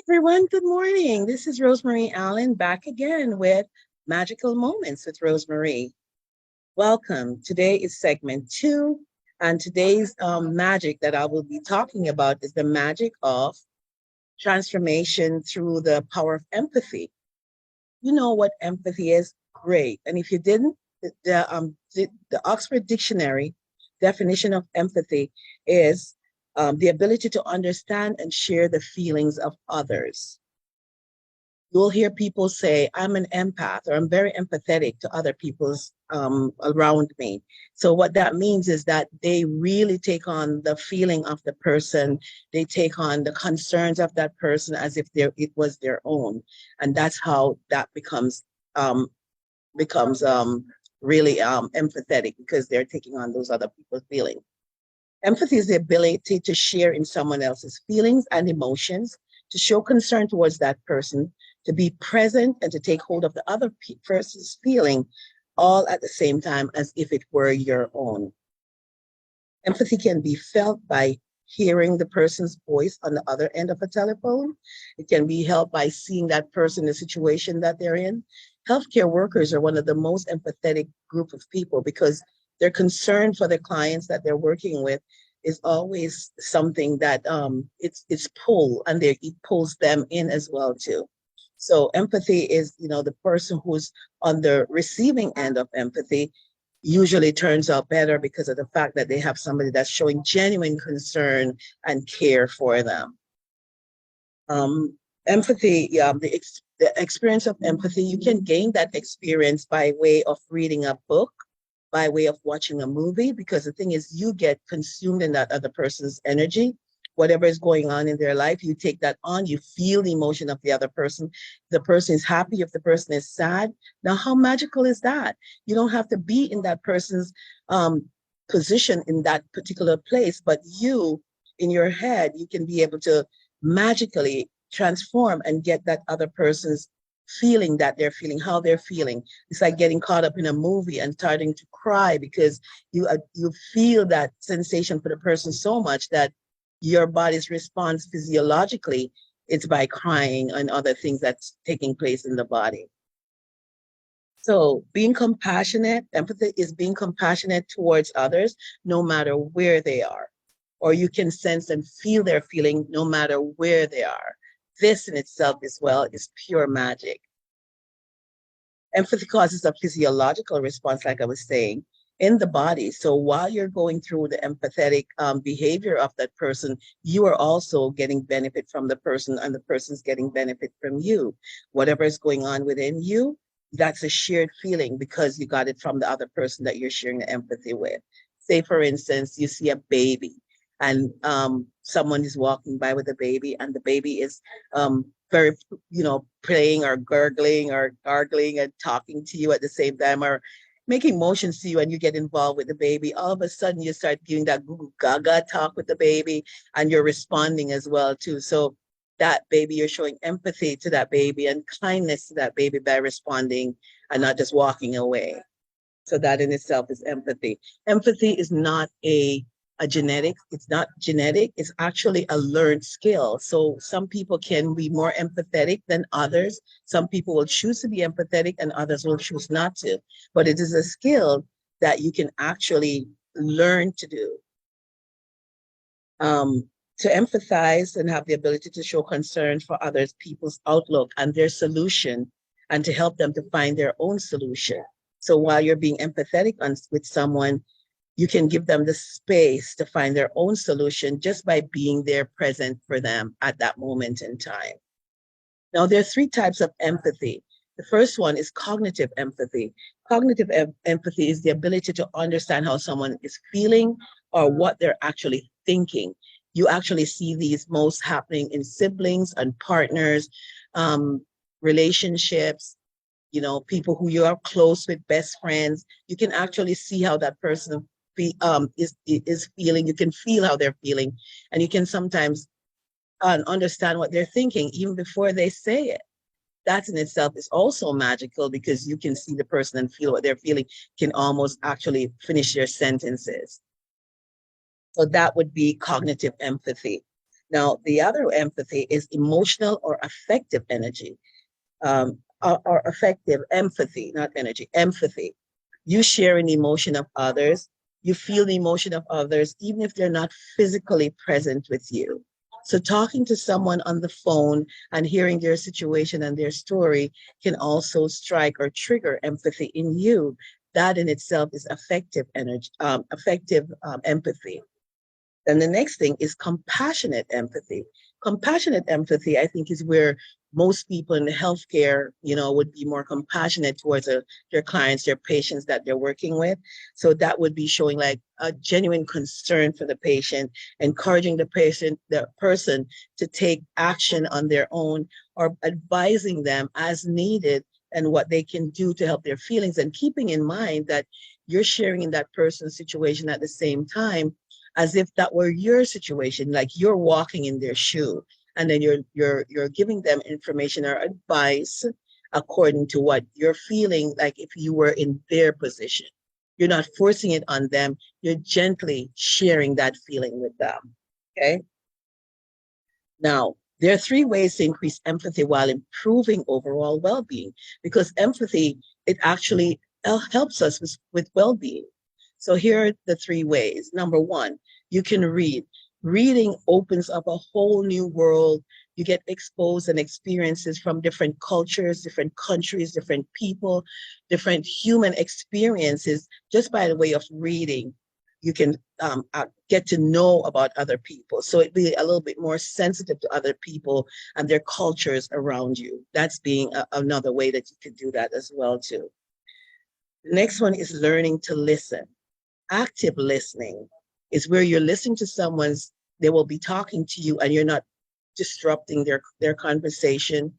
Everyone, good morning. This is Rosemary Allen back again with Magical Moments with Rosemary. Welcome. Today is segment two, and today's magic that I will be talking about is the magic of transformation through the power of empathy. You know what empathy is? Great. And if you didn't, the Oxford Dictionary definition of empathy is the ability to understand and share the feelings of others. You'll hear people say, I'm an empath or I'm very empathetic to other people's around me. So what that means is that they really take on the feeling of the person. They take on the concerns of that person as if it was their own. And that's how that um, becomes really empathetic because they're taking on those other people's feelings. Empathy is the ability to share in someone else's feelings and emotions, to show concern towards that person, to be present and to take hold of the other person's feeling, all at the same time as if it were your own. Empathy can be felt by hearing the person's voice on the other end of a telephone. It can be felt by seeing that person, the situation that they're in. Healthcare workers are one of the most empathetic group of people because their concern for the clients that they're working with is always something that it's pull and it pulls them in as well too. So empathy is, the person who's on the receiving end of empathy usually turns out better because of the fact that they have somebody that's showing genuine concern and care for them. Empathy, the experience of empathy, you can gain that experience by way of reading a book, by way of watching a movie, because the thing is, you get consumed in that other person's energy. Whatever is going on in their life, you take that on, you feel the emotion of the other person. The person is happy, if the person is sad. Now, how magical is that? You don't have to be in that person's position in that particular place, but you, in your head, you can be able to magically transform and get that other person's feeling that they're feeling, how they're feeling. It's like getting caught up in a movie and starting to cry because you feel that sensation for the person so much that your body's response physiologically it's by crying and other things that's taking place in the body. So being compassionate, empathy is being compassionate towards others, no matter where they are. Or you can sense and feel their feeling no matter where they are. This in itself as well is pure magic. Empathy causes a physiological response, like I was saying, in the body. So while you're going through the empathetic behavior of that person, you are also getting benefit from the person, and the person's getting benefit from you. Whatever is going on within you, that's a shared feeling because you got it from the other person that you're sharing the empathy with. Say, for instance, you see a baby and someone is walking by with a baby, and the baby is very, playing or gurgling or gargling and talking to you at the same time, or making motions to you, and you get involved with the baby. All of a sudden, you start doing that goo goo gaga talk with the baby, and you're responding as well too. So that baby, you're showing empathy to that baby and kindness to that baby by responding and not just walking away. So that in itself is empathy. Empathy is not a genetic, it's not genetic, it's actually a learned skill. So some people can be more empathetic than others. Some people will choose to be empathetic and others will choose not to. But it is a skill that you can actually learn to do. Um, to empathize and have the ability to show concern for others, people's outlook and their solution, and to help them to find their own solution. So while you're being empathetic with someone, you can give them the space to find their own solution just by being there present for them at that moment in time. Now, there are three types of empathy. The first one is cognitive empathy. Cognitive empathy is the ability to understand how someone is feeling or what they're actually thinking. You actually see these most happening in siblings and partners, relationships, people who you are close with, best friends. You can actually see how that person is feeling. You can feel how they're feeling, and you can sometimes understand what they're thinking even before they say it. That in itself is also magical because you can see the person and feel what they're feeling, can almost actually finish their sentences. So that would be cognitive empathy. Now, the other empathy is emotional or affective energy, or affective empathy, not energy, empathy. You share an emotion of others. You feel the emotion of others, even if they're not physically present with you. So talking to someone on the phone and hearing their situation and their story can also strike or trigger empathy in you. That in itself is affective energy, affective empathy. Then the next thing is compassionate empathy. Compassionate empathy, I think, is where most people in the healthcare, would be more compassionate towards their clients, their patients that they're working with. So that would be showing like a genuine concern for the patient, encouraging the person to take action on their own, or advising them as needed and what they can do to help their feelings, and keeping in mind that you're sharing in that person's situation at the same time, as if that were your situation, like you're walking in their shoe, and then you're giving them information or advice according to what you're feeling, like if you were in their position. You're not forcing it on them, you're gently sharing that feeling with them. Okay. Now, there are three ways to increase empathy while improving overall well-being, because empathy, it actually helps us with well-being. So here are the three ways. Number one, you can read. Reading opens up a whole new world. You get exposed and experiences from different cultures, different countries, different people, different human experiences just by the way of reading. You can get to know about other people. So it'd be a little bit more sensitive to other people and their cultures around you. That's being another way that you could do that as well too. The next one is learning to listen. Active listening is where you're listening to someone's, they will be talking to you and you're not disrupting their conversation,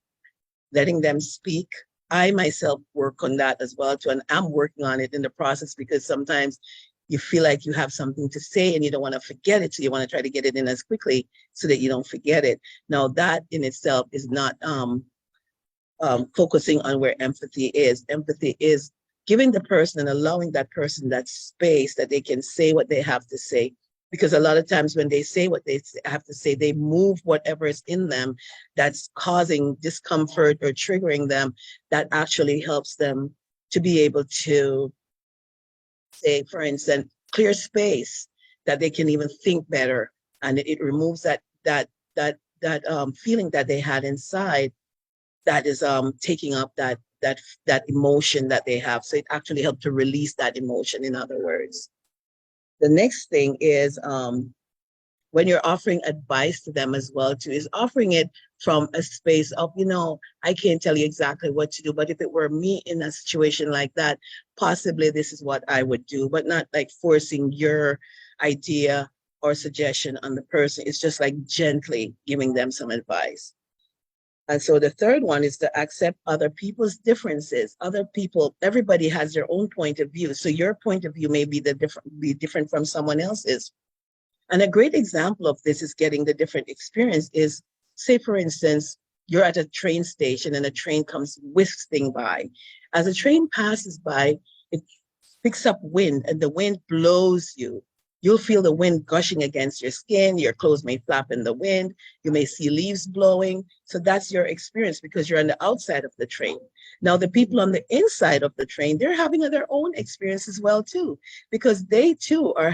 letting them speak. I myself work on that as well too, and I'm working on it in the process, because sometimes you feel like you have something to say and you don't want to forget it, so you want to try to get it in as quickly so that you don't forget it. Now that in itself is not focusing on where empathy is. Empathy is giving the person and allowing that person that space that they can say what they have to say. Because a lot of times when they say what they have to say, they move whatever is in them that's causing discomfort or triggering them. That actually helps them to be able to say, for instance, clear space that they can even think better, and it removes that feeling that they had inside that is taking up that emotion that they have. So it actually helps to release that emotion, in other words. The next thing is when you're offering advice to them as well too, is offering it from a space of, I can't tell you exactly what to do, but if it were me in a situation like that, possibly this is what I would do, but not like forcing your idea or suggestion on the person. It's just like gently giving them some advice. And so the third one is to accept other people's differences. Other people, everybody has their own point of view. So your point of view may be different from someone else's. And a great example of this is getting the different experience is, say, for instance, you're at a train station and a train comes whisking by. As a train passes by, it picks up wind and the wind blows you. You'll feel the wind gushing against your skin. Your clothes may flap in the wind. You may see leaves blowing. So that's your experience because you're on the outside of the train. Now, the people on the inside of the train, they're having their own experience as well, too, because they too are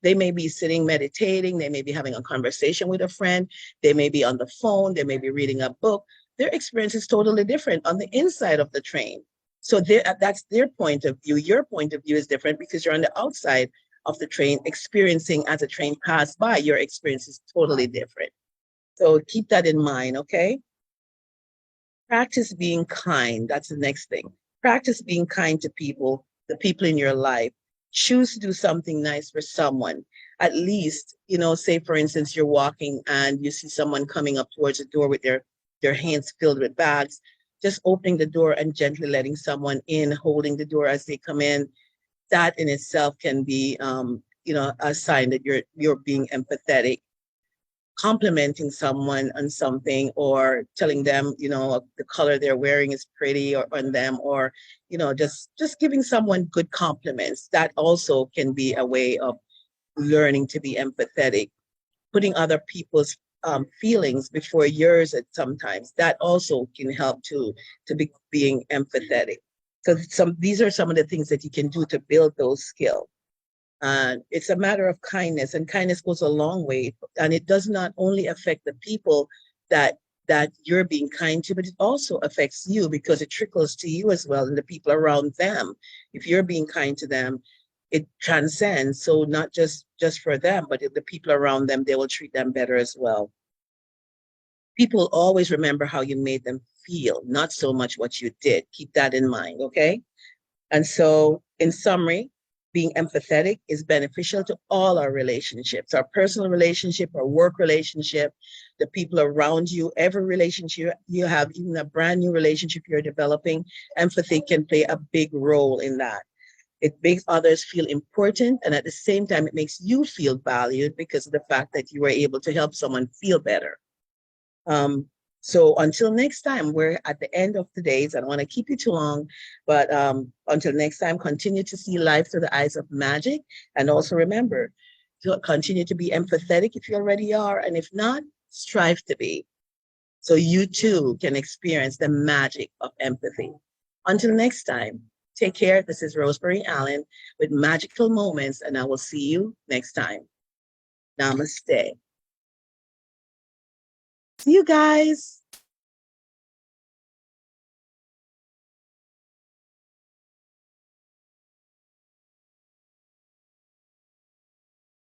they may be sitting meditating. They may be having a conversation with a friend. They may be on the phone. They may be reading a book. Their experience is totally different on the inside of the train. So that's their point of view. Your point of view is different because you're on the outside of the train experiencing as a train passed by. Your experience is totally different. So keep that in mind, okay? Practice being kind. That's the next thing. Practice being kind to people, the people in your life. Choose to do something nice for someone. At least, say for instance, you're walking and you see someone coming up towards the door with their hands filled with bags. Just opening the door and gently letting someone in, holding the door as they come in. That in itself can be, a sign that you're being empathetic. Complimenting someone on something or telling them, the color they're wearing is pretty or on them, or, just giving someone good compliments. That also can be a way of learning to be empathetic. Putting other people's feelings before yours at sometimes. That also can help to be being empathetic. So these are some of the things that you can do to build those skills. It's a matter of kindness, and kindness goes a long way. And it does not only affect the people that you're being kind to, but it also affects you because it trickles to you as well and the people around them. If you're being kind to them, it transcends. So not just for them, but the people around them, they will treat them better as well. People always remember how you made them feel, not so much what you did. Keep that in mind, okay? And so, in summary, being empathetic is beneficial to all our relationships, our personal relationship, our work relationship, the people around you, every relationship you have, even a brand new relationship you're developing. Empathy can play a big role in that. It makes others feel important, and at the same time, it makes you feel valued because of the fact that you were able to help someone feel better. So until next time, we're at the end of today's. I don't want to keep you too long, but until next time, continue to see life through the eyes of magic. And also remember to continue to be empathetic if you already are. And if not, strive to be. So you too can experience the magic of empathy. Until next time, take care. This is Rosemary Allen with Magical Moments, and I will see you next time. Namaste. See you guys.